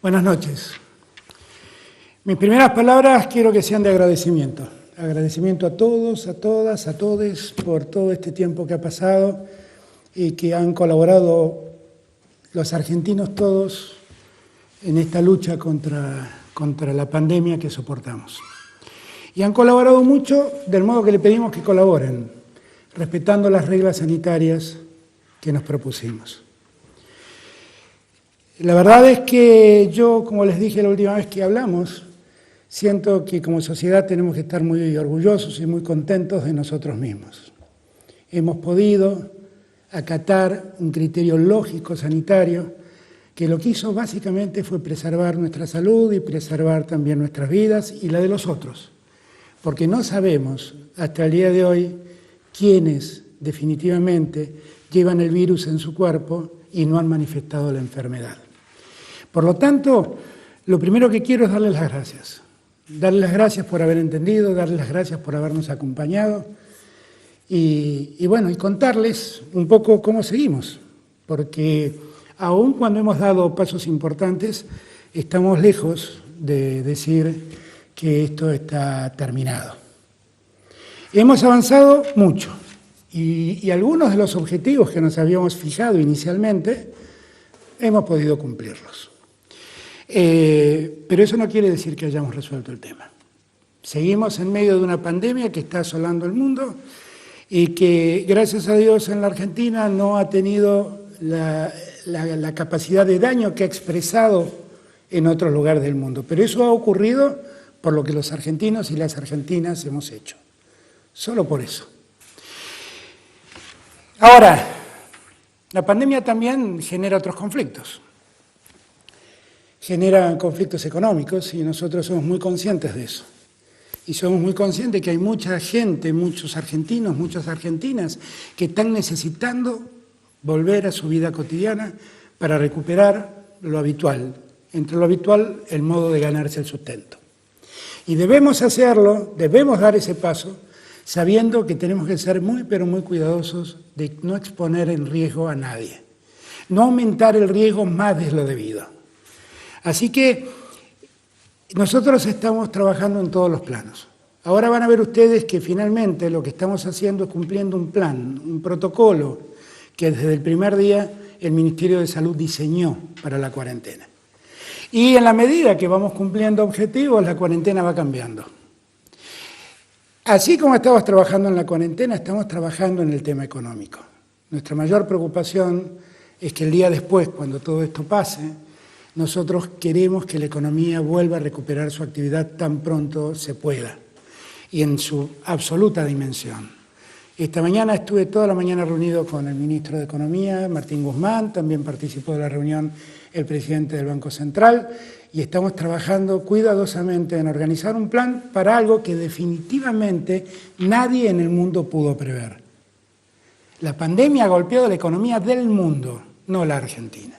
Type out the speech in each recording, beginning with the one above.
Buenas noches. Mis primeras palabras quiero que sean de agradecimiento. Agradecimiento a todos, a todas, a todes por todo este tiempo que ha pasado y que han colaborado los argentinos todos en esta lucha contra la pandemia que soportamos. Y han colaborado mucho del modo que le pedimos que colaboren, respetando las reglas sanitarias que nos propusimos. La verdad es que yo, como les dije la última vez que hablamos, siento que como sociedad tenemos que estar muy orgullosos y muy contentos de nosotros mismos. Hemos podido acatar un criterio lógico sanitario que lo que hizo básicamente fue preservar nuestra salud y preservar también nuestras vidas y la de los otros, porque no sabemos hasta el día de hoy quiénes definitivamente llevan el virus en su cuerpo y no han manifestado la enfermedad. Por lo tanto, lo primero que quiero es darles las gracias. Darles las gracias por haber entendido, darles las gracias por habernos acompañado y contarles un poco cómo seguimos, porque aun cuando hemos dado pasos importantes, estamos lejos de decir que esto está terminado. Hemos avanzado mucho y algunos de los objetivos que nos habíamos fijado inicialmente hemos podido cumplirlos. Pero eso no quiere decir que hayamos resuelto el tema. Seguimos en medio de una pandemia que está asolando el mundo y que, gracias a Dios, en la Argentina no ha tenido la capacidad de daño que ha expresado en otros lugares del mundo. Pero eso ha ocurrido por lo que los argentinos y las argentinas hemos hecho. Solo por eso. Ahora, la pandemia también genera otros conflictos. Genera conflictos económicos y nosotros somos muy conscientes de eso. Y somos muy conscientes que hay mucha gente, muchos argentinos, muchas argentinas que están necesitando volver a su vida cotidiana para recuperar lo habitual. Entre lo habitual, el modo de ganarse el sustento. Y debemos hacerlo, debemos dar ese paso, sabiendo que tenemos que ser muy, pero muy cuidadosos de no exponer en riesgo a nadie. No aumentar el riesgo más de lo debido. Así que nosotros estamos trabajando en todos los planos. Ahora van a ver ustedes que finalmente lo que estamos haciendo es cumpliendo un plan, un protocolo que desde el primer día el Ministerio de Salud diseñó para la cuarentena. Y en la medida que vamos cumpliendo objetivos, la cuarentena va cambiando. Así como estamos trabajando en la cuarentena, estamos trabajando en el tema económico. Nuestra mayor preocupación es que el día después, cuando todo esto pase, nosotros queremos que la economía vuelva a recuperar su actividad tan pronto se pueda y en su absoluta dimensión. Esta mañana estuve toda la mañana reunido con el ministro de Economía, Martín Guzmán, también participó de la reunión el presidente del Banco Central y estamos trabajando cuidadosamente en organizar un plan para algo que definitivamente nadie en el mundo pudo prever. La pandemia ha golpeado la economía del mundo, no la Argentina.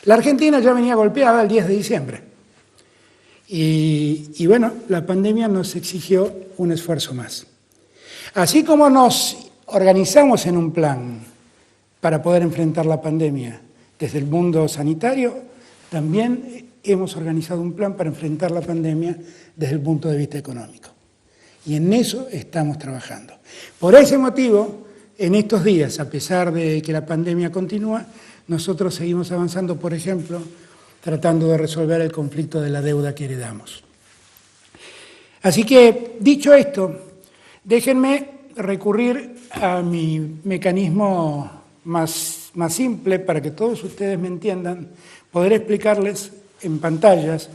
La Argentina ya venía golpeada el 10 de diciembre y la pandemia nos exigió un esfuerzo más. Así como nos organizamos en un plan para poder enfrentar la pandemia desde el mundo sanitario, también hemos organizado un plan para enfrentar la pandemia desde el punto de vista económico. Y en eso estamos trabajando. Por ese motivo, en estos días, a pesar de que la pandemia continúa, nosotros seguimos avanzando, por ejemplo, tratando de resolver el conflicto de la deuda que heredamos. Así que, dicho esto, déjenme recurrir a mi mecanismo más simple para que todos ustedes me entiendan, poder explicarles en pantallas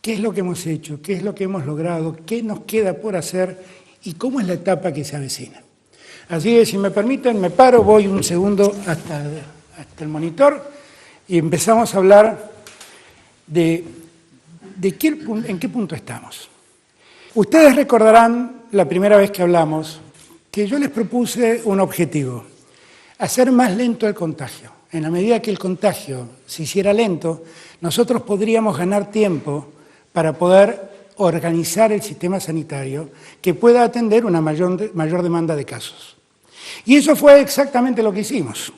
qué es lo que hemos hecho, qué es lo que hemos logrado, qué nos queda por hacer y cómo es la etapa que se avecina. Así que, si me permiten, me paro, voy un segundo hasta el monitor y empezamos a hablar de en qué punto estamos. Ustedes recordarán la primera vez que hablamos que yo les propuse un objetivo, hacer más lento el contagio. En la medida que el contagio se hiciera lento, nosotros podríamos ganar tiempo para poder organizar el sistema sanitario que pueda atender una mayor demanda de casos. Y eso fue exactamente lo que hicimos.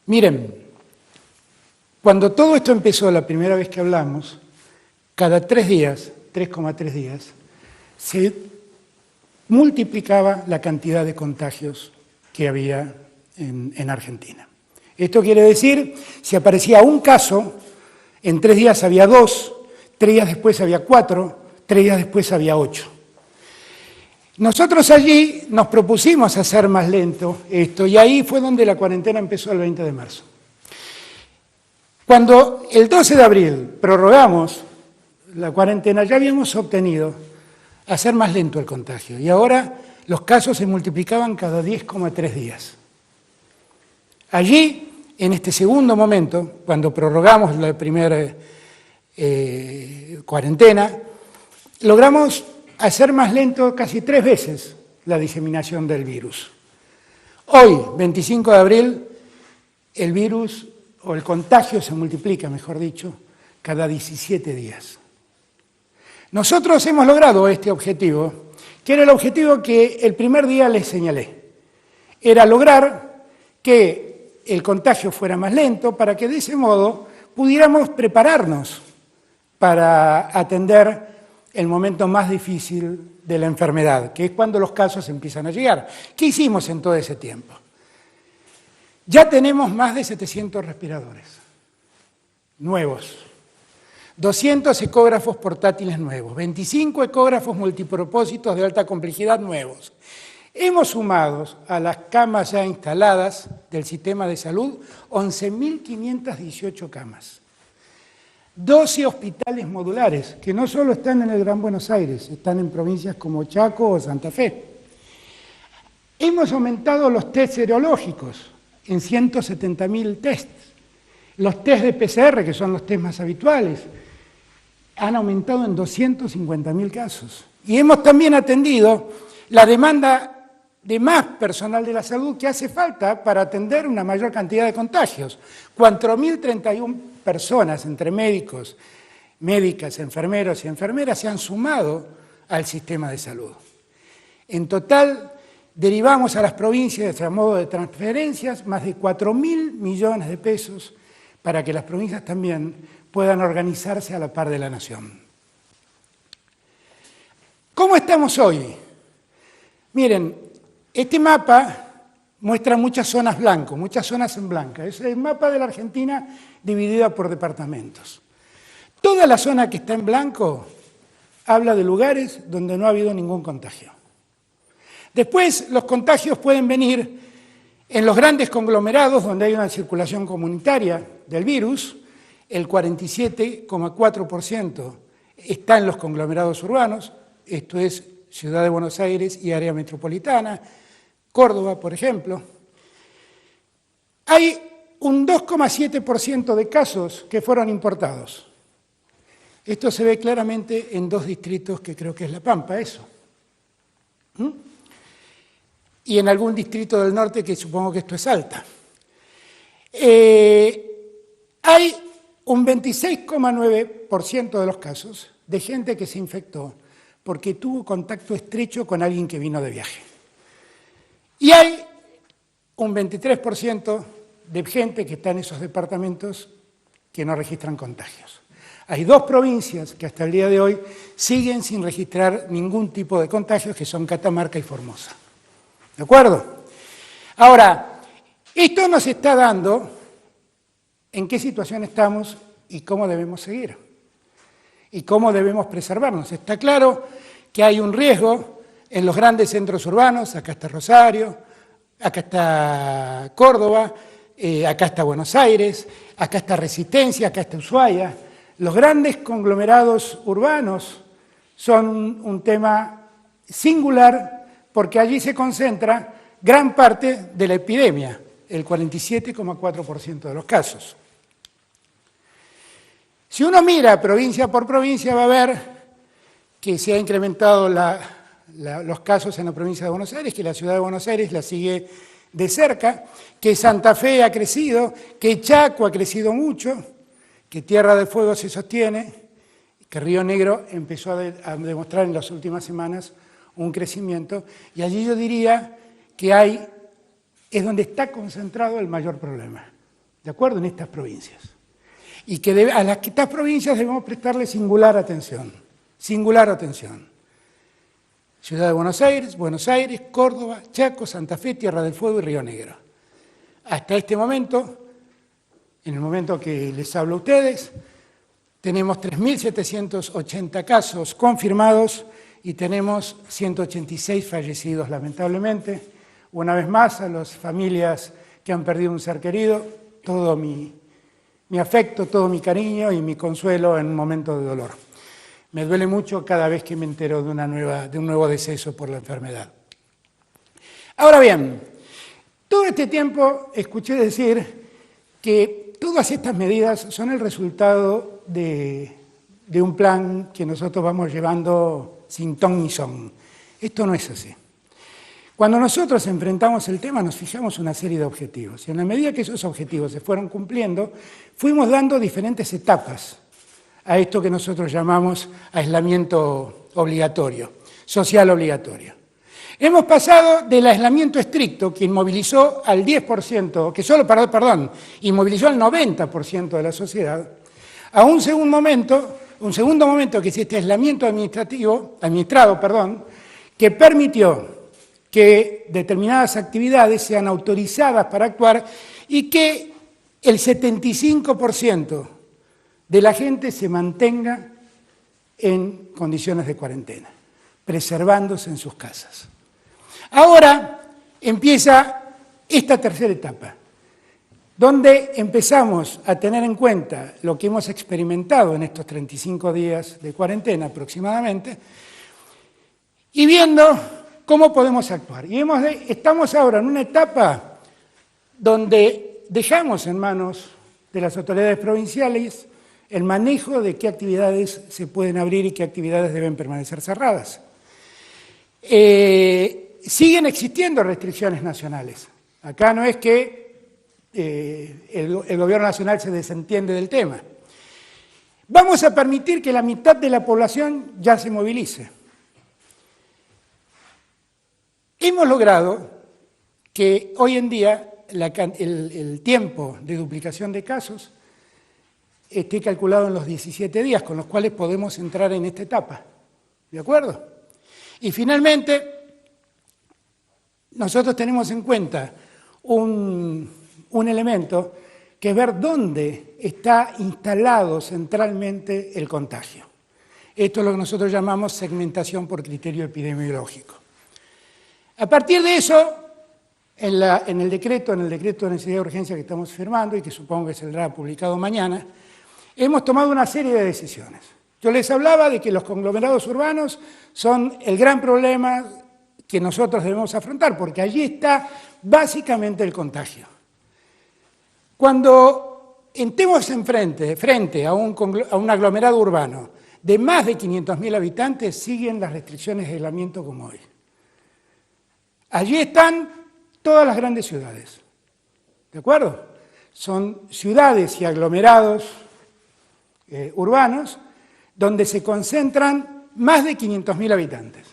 Miren, Cuando todo esto empezó, la primera vez que hablamos, cada 3 días, 3,3 días, se multiplicaba la cantidad de contagios que había en Argentina. Esto quiere decir, si aparecía un caso, en 3 días había 2, 3 días después había 4, 3 días después había 8. Nosotros allí nos propusimos hacer más lento esto, y ahí fue donde la cuarentena empezó el 20 de marzo. Cuando el 12 de abril prorrogamos la cuarentena, ya habíamos obtenido hacer más lento el contagio, y ahora los casos se multiplicaban cada 10,3 días. Allí, en este segundo momento, cuando prorrogamos la primera cuarentena, logramos hacer más lento casi 3 veces la diseminación del virus. Hoy, 25 de abril, el virus, o el contagio se multiplica, mejor dicho, cada 17 días. Nosotros hemos logrado este objetivo, que era el objetivo que el primer día les señalé. Era lograr que el contagio fuera más lento para que de ese modo pudiéramos prepararnos para atender el momento más difícil de la enfermedad, que es cuando los casos empiezan a llegar. ¿Qué hicimos en todo ese tiempo? Ya tenemos más de 700 respiradores nuevos, 200 ecógrafos portátiles nuevos, 25 ecógrafos multipropósitos de alta complejidad nuevos. Hemos sumado a las camas ya instaladas del sistema de salud 11.518 camas. 12 hospitales modulares, que no solo están en el Gran Buenos Aires, están en provincias como Chaco o Santa Fe. Hemos aumentado los test serológicos en 170.000 tests. Los test de PCR, que son los test más habituales, han aumentado en 250.000 casos. Y hemos también atendido la demanda de más personal de la salud que hace falta para atender una mayor cantidad de contagios. 4.031 personas, entre médicos, médicas, enfermeros y enfermeras, se han sumado al sistema de salud. En total, derivamos a las provincias, a modo de transferencias, más de 4.000 millones de pesos para que las provincias también puedan organizarse a la par de la nación. ¿Cómo estamos hoy? Miren, este mapa muestra muchas zonas blanco, muchas zonas en blanca. Es el mapa de la Argentina dividida por departamentos. Toda la zona que está en blanco habla de lugares donde no ha habido ningún contagio. Después, los contagios pueden venir en los grandes conglomerados donde hay una circulación comunitaria del virus. El 47,4% está en los conglomerados urbanos, esto es Ciudad de Buenos Aires y área metropolitana, Córdoba, por ejemplo. Hay un 2,7% de casos que fueron importados. Esto se ve claramente en 2 distritos que creo que es La Pampa, eso. Y en algún distrito del norte que supongo que esto es Salta. Hay un 26,9% de los casos de gente que se infectó porque tuvo contacto estrecho con alguien que vino de viaje. Y hay un 23% de gente que está en esos departamentos que no registran contagios. Hay 2 provincias que hasta el día de hoy siguen sin registrar ningún tipo de contagios, que son Catamarca y Formosa. ¿De acuerdo? Ahora, esto nos está dando en qué situación estamos y cómo debemos seguir. Y cómo debemos preservarnos. Está claro que hay un riesgo en los grandes centros urbanos, acá está Rosario, acá está Córdoba, acá está Buenos Aires, acá está Resistencia, acá está Ushuaia. Los grandes conglomerados urbanos son un tema singular porque allí se concentra gran parte de la epidemia, el 47,4% de los casos. Si uno mira provincia por provincia va a ver que se ha incrementado los casos en la provincia de Buenos Aires, que la ciudad de Buenos Aires la sigue de cerca, que Santa Fe ha crecido, que Chaco ha crecido mucho, que Tierra del Fuego se sostiene, que Río Negro empezó a demostrar en las últimas semanas un crecimiento, y allí yo diría que es donde está concentrado el mayor problema, ¿de acuerdo? En estas provincias. y que a las que estas provincias debemos prestarle singular atención. Singular atención. Ciudad de Buenos Aires, Córdoba, Chaco, Santa Fe, Tierra del Fuego y Río Negro. Hasta este momento, en el momento que les hablo a ustedes, tenemos 3.780 casos confirmados y tenemos 186 fallecidos, lamentablemente. Una vez más, a las familias que han perdido un ser querido, todo mi afecto, todo mi cariño y mi consuelo en un momento de dolor. Me duele mucho cada vez que me entero de un nuevo deceso por la enfermedad. Ahora bien, todo este tiempo escuché decir que todas estas medidas son el resultado de un plan que nosotros vamos llevando sin ton ni son. Esto no es así. Cuando nosotros enfrentamos el tema nos fijamos una serie de objetivos y en la medida que esos objetivos se fueron cumpliendo, fuimos dando diferentes etapas a esto que nosotros llamamos aislamiento obligatorio, social obligatorio. Hemos pasado del aislamiento estricto, que inmovilizó al 10%, que solo, inmovilizó al 90% de la sociedad, a un segundo momento que es este aislamiento administrado, que permitió que determinadas actividades sean autorizadas para actuar y que el 75% de la gente se mantenga en condiciones de cuarentena, preservándose en sus casas. Ahora empieza esta tercera etapa, donde empezamos a tener en cuenta lo que hemos experimentado en estos 35 días de cuarentena aproximadamente, y viendo cómo podemos actuar. Y estamos ahora en una etapa donde dejamos en manos de las autoridades provinciales el manejo de qué actividades se pueden abrir y qué actividades deben permanecer cerradas. Siguen existiendo restricciones nacionales. Acá no es que el gobierno nacional se desentiende del tema. Vamos a permitir que la mitad de la población ya se movilice. Hemos logrado que hoy en día el tiempo de duplicación de casos esté calculado en los 17 días, con los cuales podemos entrar en esta etapa. ¿De acuerdo? Y finalmente, nosotros tenemos en cuenta un elemento que es ver dónde está instalado centralmente el contagio. Esto es lo que nosotros llamamos segmentación por criterio epidemiológico. A partir de eso, en el decreto de necesidad de urgencia que estamos firmando y que supongo que saldrá publicado mañana, hemos tomado una serie de decisiones. Yo les hablaba de que los conglomerados urbanos son el gran problema que nosotros debemos afrontar, porque allí está básicamente el contagio. Cuando estemos frente a un aglomerado urbano de más de 500.000 habitantes, siguen las restricciones de aislamiento como hoy. Allí están todas las grandes ciudades, ¿de acuerdo? Son ciudades y aglomerados urbanos donde se concentran más de 500.000 habitantes.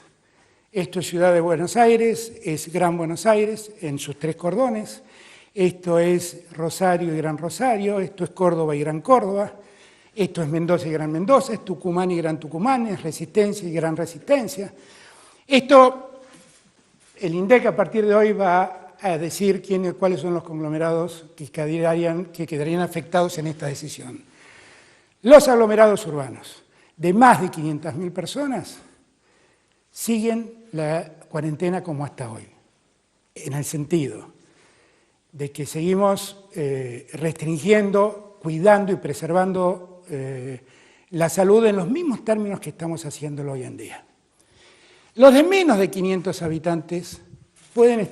Esto es Ciudad de Buenos Aires, es Gran Buenos Aires en sus 3 cordones, esto es Rosario y Gran Rosario, esto es Córdoba y Gran Córdoba, esto es Mendoza y Gran Mendoza, es Tucumán y Gran Tucumán, es Resistencia y Gran Resistencia. El INDEC a partir de hoy va a decir cuáles son los conglomerados que quedarían afectados en esta decisión. Los aglomerados urbanos de más de 500.000 personas siguen la cuarentena como hasta hoy, en el sentido de que seguimos restringiendo, cuidando y preservando la salud en los mismos términos que estamos haciéndolo hoy en día. Los de menos de 500 habitantes pueden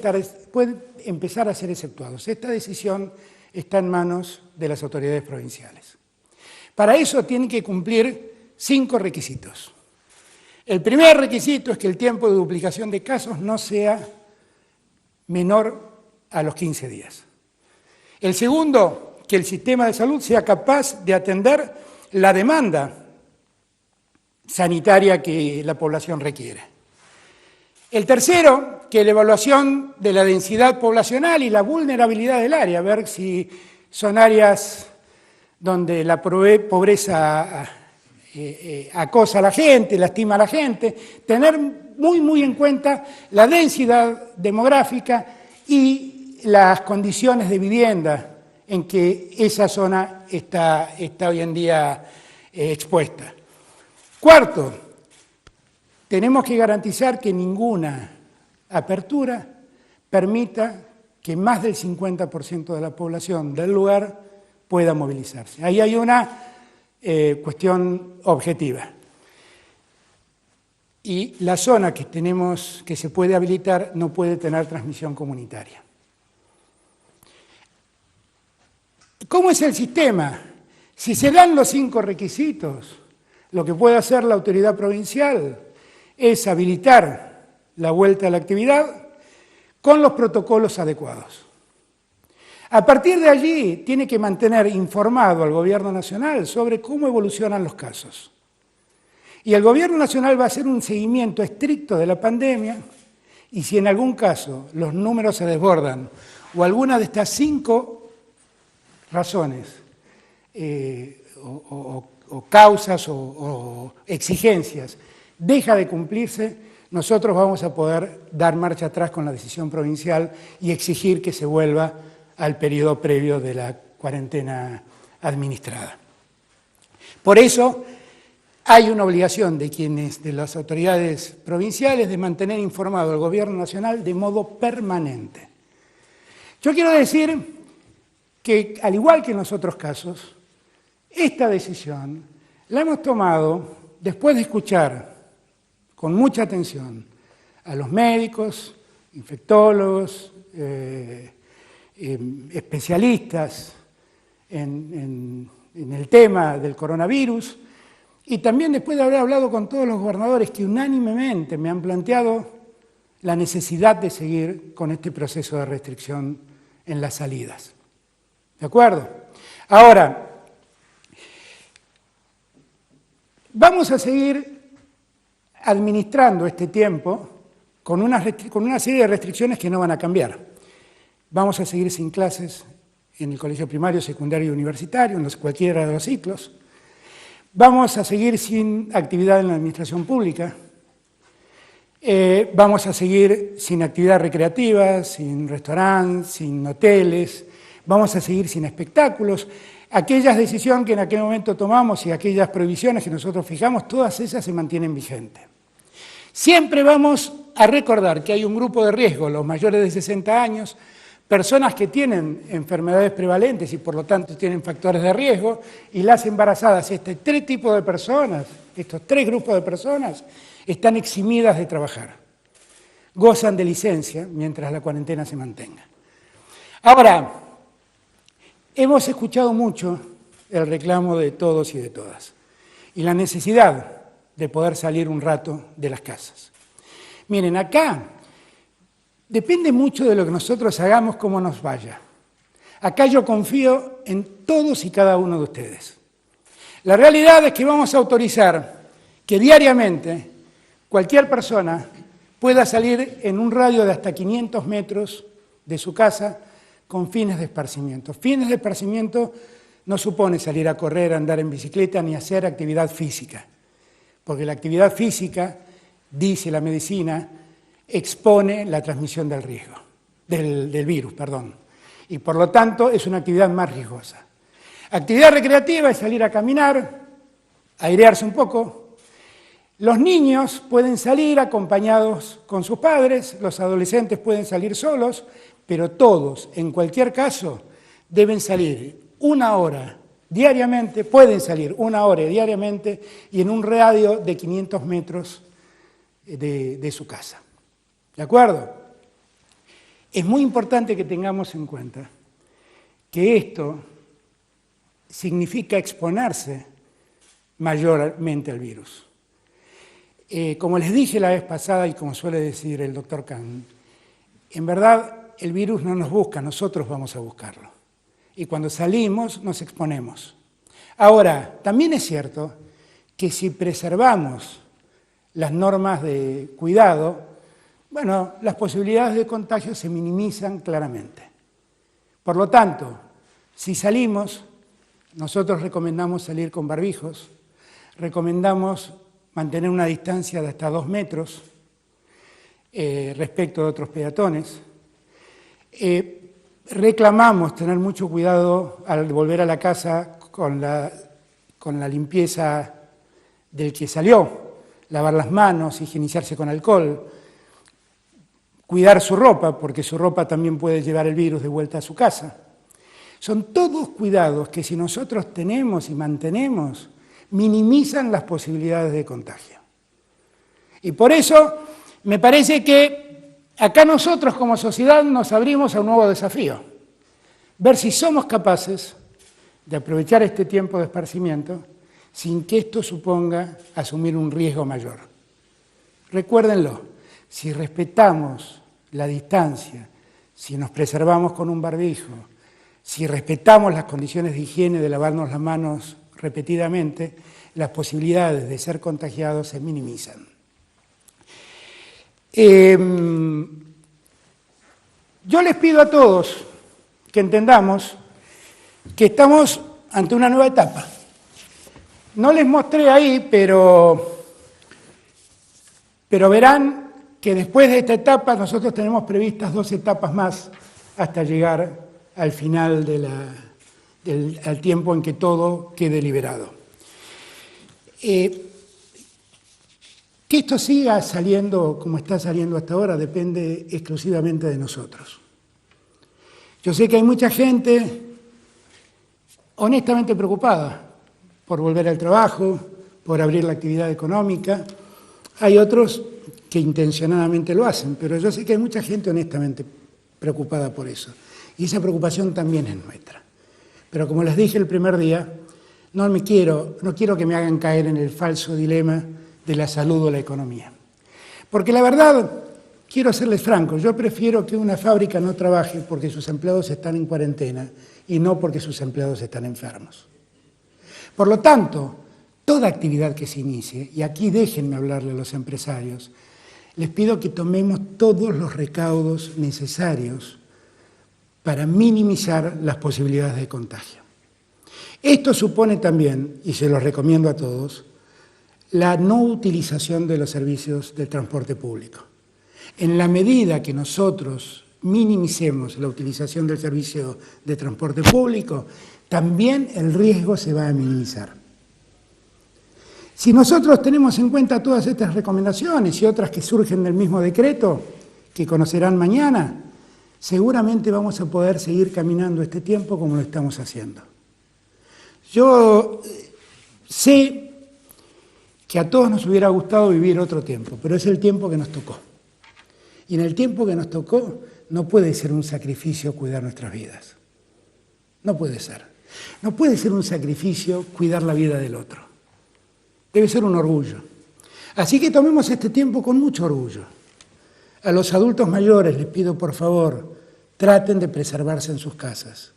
empezar a ser exceptuados. Esta decisión está en manos de las autoridades provinciales. Para eso tienen que cumplir 5 requisitos. El primer requisito es que el tiempo de duplicación de casos no sea menor a los 15 días. El segundo, que el sistema de salud sea capaz de atender la demanda sanitaria que la población requiere. El tercero, que la evaluación de la densidad poblacional y la vulnerabilidad del área, ver si son áreas donde la pobreza acosa a la gente, lastima a la gente, tener muy en cuenta la densidad demográfica y las condiciones de vivienda en que esa zona está hoy en día expuesta. Cuarto, tenemos que garantizar que ninguna apertura permita que más del 50% de la población del lugar pueda movilizarse. Ahí hay una cuestión objetiva. Y la zona que se puede habilitar no puede tener transmisión comunitaria. ¿Cómo es el sistema? Si se dan los 5 requisitos, lo que puede hacer la autoridad provincial es habilitar la vuelta a la actividad con los protocolos adecuados. A partir de allí, tiene que mantener informado al Gobierno Nacional sobre cómo evolucionan los casos. Y el Gobierno Nacional va a hacer un seguimiento estricto de la pandemia y si en algún caso los números se desbordan o alguna de estas 5 razones o causas o exigencias deja de cumplirse, nosotros vamos a poder dar marcha atrás con la decisión provincial y exigir que se vuelva al periodo previo de la cuarentena administrada. Por eso hay una obligación de las autoridades provinciales de mantener informado al Gobierno Nacional de modo permanente. Yo quiero decir que, al igual que en los otros casos, esta decisión la hemos tomado después de escuchar con mucha atención a los médicos, infectólogos, especialistas en el tema del coronavirus y también después de haber hablado con todos los gobernadores que unánimemente me han planteado la necesidad de seguir con este proceso de restricción en las salidas. ¿De acuerdo? Ahora, vamos a seguir administrando este tiempo con una serie de restricciones que no van a cambiar. Vamos a seguir sin clases en el colegio primario, secundario y universitario, en cualquiera de los ciclos. Vamos a seguir sin actividad en la administración pública. Vamos a seguir sin actividad recreativa, sin restaurantes, sin hoteles. Vamos a seguir sin espectáculos. Aquellas decisiones que en aquel momento tomamos y aquellas prohibiciones que nosotros fijamos, todas esas se mantienen vigentes. Siempre vamos a recordar que hay un grupo de riesgo, los mayores de 60 años, personas que tienen enfermedades prevalentes y por lo tanto tienen factores de riesgo, y las embarazadas. Estos 3 tipos de personas, estos 3 grupos de personas, están eximidas de trabajar. Gozan de licencia mientras la cuarentena se mantenga. Ahora, hemos escuchado mucho el reclamo de todos y de todas, y la necesidad de poder salir un rato de las casas. Miren, acá depende mucho de lo que nosotros hagamos, cómo nos vaya. Acá yo confío en todos y cada uno de ustedes. La realidad es que vamos a autorizar que diariamente cualquier persona pueda salir en un radio de hasta 500 metros de su casa con fines de esparcimiento. Fines de esparcimiento no supone salir a correr, andar en bicicleta ni hacer actividad física, porque la actividad física, dice la medicina, expone la transmisión del virus, y por lo tanto es una actividad más riesgosa. Actividad recreativa es salir a caminar, airearse un poco. Los niños pueden salir acompañados con sus padres, los adolescentes pueden salir solos, pero todos, en cualquier caso, deben salir 1 hora diariamente, pueden salir 1 hora diariamente y en un radio de 500 metros de su casa. ¿De acuerdo? Es muy importante que tengamos en cuenta que esto significa exponerse mayormente al virus. Como les dije la vez pasada y como suele decir el doctor Kahn, en verdad el virus no nos busca, nosotros vamos a buscarlo. Y cuando salimos nos exponemos. Ahora, también es cierto que si preservamos las normas de cuidado, bueno, las posibilidades de contagio se minimizan claramente. Por lo tanto, si salimos, Nosotros recomendamos salir con barbijos, recomendamos mantener una distancia de hasta 2 metros respecto de otros peatones. Reclamamos tener mucho cuidado al volver a la casa con la limpieza del que salió, lavar las manos, higienizarse con alcohol, cuidar su ropa, porque su ropa también puede llevar el virus de vuelta a su casa. Son todos cuidados que si nosotros tenemos y mantenemos, minimizan las posibilidades de contagio. Y por eso me parece que acá nosotros como sociedad nos abrimos a un nuevo desafío, ver si somos capaces de aprovechar este tiempo de esparcimiento sin que esto suponga asumir un riesgo mayor. Recuérdenlo, si respetamos la distancia, si nos preservamos con un barbijo, si respetamos las condiciones de higiene de lavarnos las manos repetidamente, las posibilidades de ser contagiados se minimizan. Yo les pido a todos que entendamos que estamos ante una nueva etapa. No les mostré ahí, pero verán que después de esta etapa nosotros tenemos previstas 2 etapas más hasta llegar al final al tiempo en que todo quede liberado. Que esto siga saliendo como está saliendo hasta ahora depende exclusivamente de nosotros. Yo sé que hay mucha gente honestamente preocupada por volver al trabajo, por abrir la actividad económica. Hay otros que intencionadamente lo hacen, pero yo sé que hay mucha gente honestamente preocupada por eso. Y esa preocupación también es nuestra. Pero como les dije el primer día, no quiero que me hagan caer en el falso dilema de la salud o la economía. Porque la verdad, quiero serles franco, yo prefiero que una fábrica no trabaje porque sus empleados están en cuarentena y no porque sus empleados están enfermos. Por lo tanto, toda actividad que se inicie, y aquí déjenme hablarle a los empresarios, les pido que tomemos todos los recaudos necesarios para minimizar las posibilidades de contagio. Esto supone también, y se los recomiendo a todos, la no utilización de los servicios de transporte público. En la medida que nosotros minimicemos la utilización del servicio de transporte público, también el riesgo se va a minimizar. Si nosotros tenemos en cuenta todas estas recomendaciones y otras que surgen del mismo decreto, que conocerán mañana, seguramente vamos a poder seguir caminando este tiempo como lo estamos haciendo. Yo sé que a todos nos hubiera gustado vivir otro tiempo, pero es el tiempo que nos tocó. Y en el tiempo que nos tocó no puede ser un sacrificio cuidar nuestras vidas. No puede ser. No puede ser un sacrificio cuidar la vida del otro. Debe ser un orgullo. Así que tomemos este tiempo con mucho orgullo. A los adultos mayores les pido, por favor, traten de preservarse en sus casas.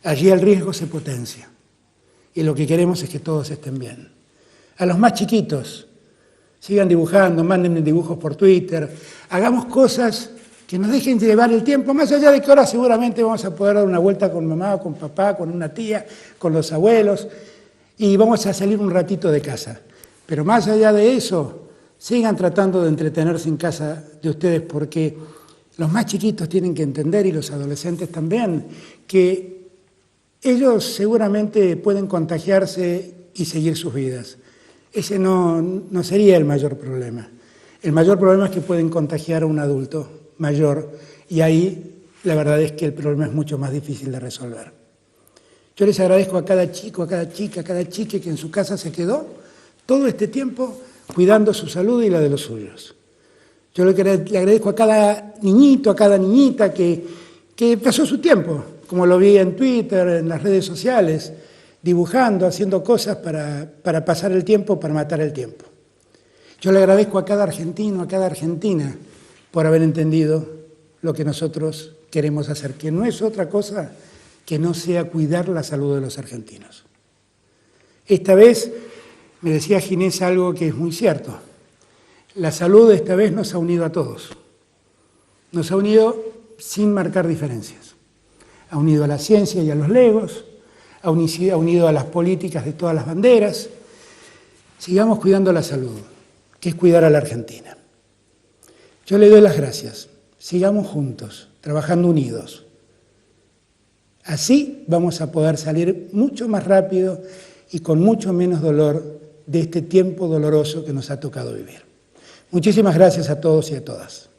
Allí el riesgo se potencia. Y lo que queremos es que todos estén bien. A los más chiquitos, sigan dibujando, mándenme dibujos por Twitter, hagamos cosas que nos dejen llevar el tiempo, más allá de que ahora seguramente vamos a poder dar una vuelta con mamá, con papá, con una tía, con los abuelos, y vamos a salir un ratito de casa. Pero más allá de eso, sigan tratando de entretenerse en casa de ustedes, porque los más chiquitos tienen que entender, y los adolescentes también, que ellos seguramente pueden contagiarse y seguir sus vidas. Ese no sería el mayor problema. El mayor problema es que pueden contagiar a un adulto mayor, y ahí la verdad es que el problema es mucho más difícil de resolver. Yo les agradezco a cada chico, a cada chica, a cada chique que en su casa se quedó todo este tiempo cuidando su salud y la de los suyos. Yo le agradezco a cada niñito, a cada niñita que pasó su tiempo, como lo vi en Twitter, en las redes sociales, dibujando, haciendo cosas para pasar el tiempo, para matar el tiempo. Yo le agradezco a cada argentino, a cada argentina, por haber entendido lo que nosotros queremos hacer, que no es otra cosa que no sea cuidar la salud de los argentinos. Esta vez me decía Ginés algo que es muy cierto. La salud esta vez nos ha unido a todos. Nos ha unido sin marcar diferencias. Ha unido a la ciencia y a los legos, ha unido a las políticas de todas las banderas. Sigamos cuidando la salud, que es cuidar a la Argentina. Yo le doy las gracias. Sigamos juntos, trabajando unidos. Así vamos a poder salir mucho más rápido y con mucho menos dolor de este tiempo doloroso que nos ha tocado vivir. Muchísimas gracias a todos y a todas.